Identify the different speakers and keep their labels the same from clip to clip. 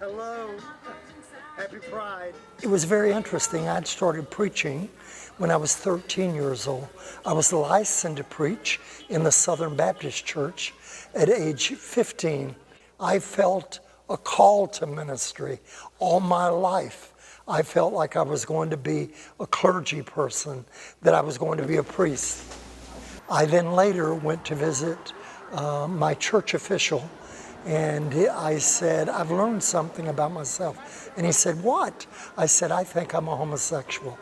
Speaker 1: Hello. Happy Pride. It was very interesting. I'd started preaching when I was 13 years old. I was licensed to preach in the Southern Baptist Church at age 15. I felt a call to ministry all my life. I felt like I was going to be a clergy person, that I was going to be a priest. I then later went to visit my church official, and I said, I've learned something about myself. And he said, what? I said, I think I'm a homosexual.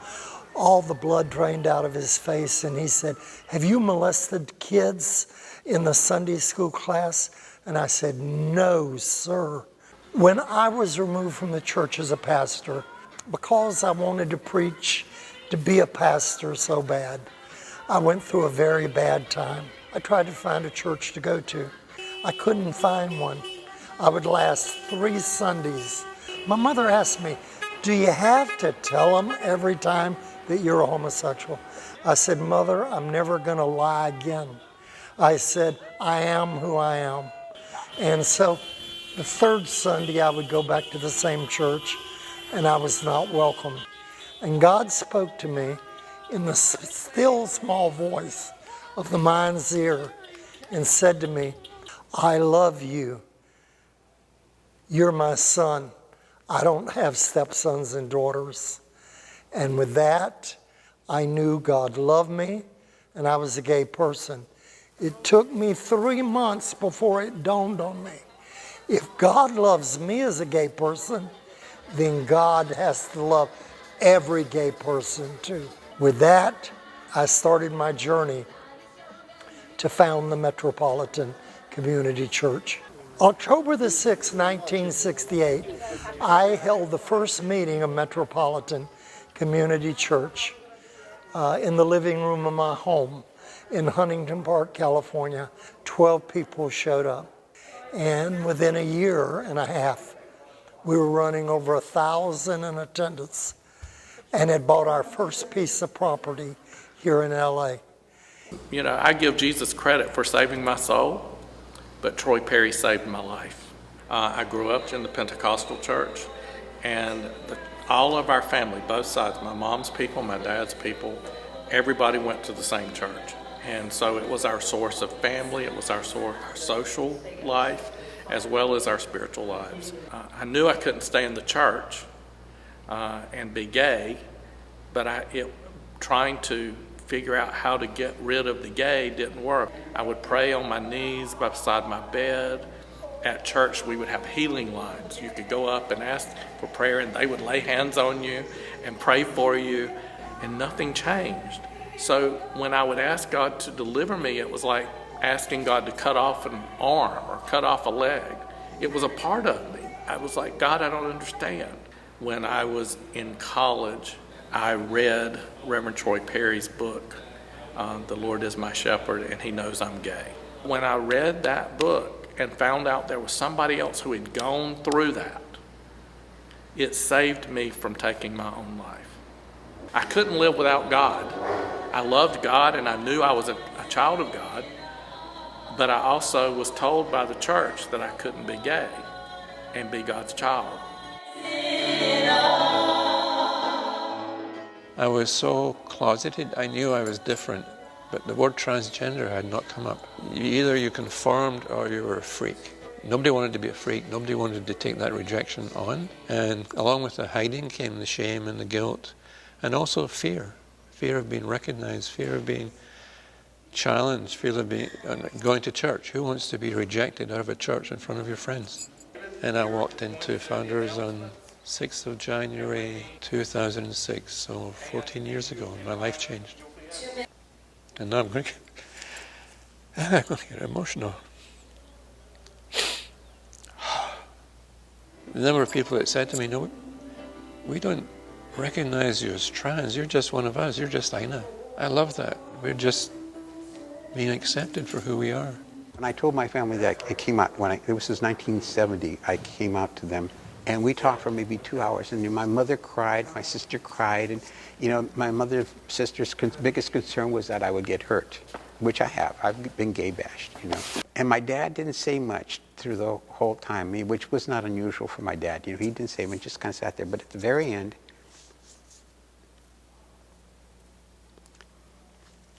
Speaker 1: All the blood drained out of his face, and he said, have you molested kids in the Sunday school class? And I said, no, sir. When I was removed from the church as a pastor, because I wanted to preach, to be a pastor so bad, I went through a very bad time. I tried to find a church to go to. I couldn't find one. I would last 3 Sundays. My mother asked me, do you have to tell them every time that you're a homosexual? I said, Mother, I'm never gonna lie again. I said, I am who I am. And so the 3rd Sunday I would go back to the same church, and I was not welcome. And God spoke to me in the still small voice of the mind's ear and said to me, I love you. You're my son. I don't have stepsons and daughters. And with that, I knew God loved me and I was a gay person. It took me 3 months before it dawned on me. If God loves me as a gay person, then God has to love every gay person too. With that, I started my journey to found the Metropolitan Community Church. October the 6th, 1968, I held the first meeting of Metropolitan Community Church in the living room of my home in Huntington Park, California. 12 people showed up. And within a year and a half, we were running over 1,000 in attendance and had bought our first piece of property here in LA.
Speaker 2: You know, I give Jesus credit for saving my soul, but Troy Perry saved my life. I grew up in the Pentecostal church, and all of our family, both sides, my mom's people, my dad's people, everybody went to the same church. And so it was our source of family, it was our social life, as well as our spiritual lives. I knew I couldn't stay in the church and be gay, but trying to figure out how to get rid of the gay didn't work. I would pray on my knees beside my bed. At church, we would have healing lines. You could go up and ask for prayer, and they would lay hands on you and pray for you, and nothing changed. So when I would ask God to deliver me, it was like asking God to cut off an arm or cut off a leg. It was a part of me. I was like, God, I don't understand. When I was in college, I read Reverend Troy Perry's book, The Lord is My Shepherd, and He Knows I'm Gay. When I read that book and found out there was somebody else who had gone through that, it saved me from taking my own life. I couldn't live without God. I loved God and I knew I was a child of God, but I also was told by the church that I couldn't be gay and be God's child.
Speaker 3: I was so closeted, I knew I was different, but the word transgender had not come up. Either you conformed or you were a freak. Nobody wanted to be a freak, nobody wanted to take that rejection on, and along with the hiding came the shame and the guilt, and also fear of being recognized, fear of being challenged, fear of being going to church. Who wants to be rejected out of a church in front of your friends? And I walked into Founders on 6th of January 2006, so 14 years ago, and my life changed. And now I'm going to get emotional. The number of people that said to me, no, we don't recognize you as trans, you're just one of us, you're just Ina. I love that. We're just being accepted for who we are.
Speaker 4: When I told my family that it came out, this was 1970, I came out to them, And we talked for maybe 2 hours, and my mother cried, my sister cried, and my sister's biggest concern was that I would get hurt, which I have. I've been gay bashed, And my dad didn't say much through the whole time, which was not unusual for my dad. He didn't say much, just kind of sat there. But at the very end,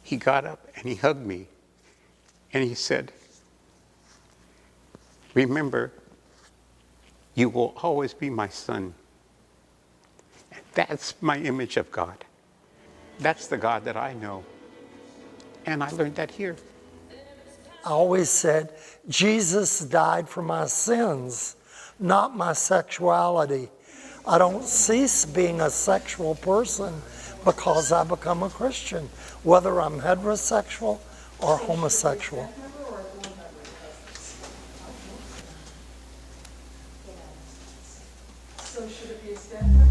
Speaker 4: he got up and he hugged me, and he said, "Remember, you will always be my son." And that's my image of God. That's the God that I know. And I learned that here.
Speaker 1: I always said, Jesus died for my sins, not my sexuality. I don't cease being a sexual person because I become a Christian, whether I'm heterosexual or homosexual.
Speaker 5: So should it be a step?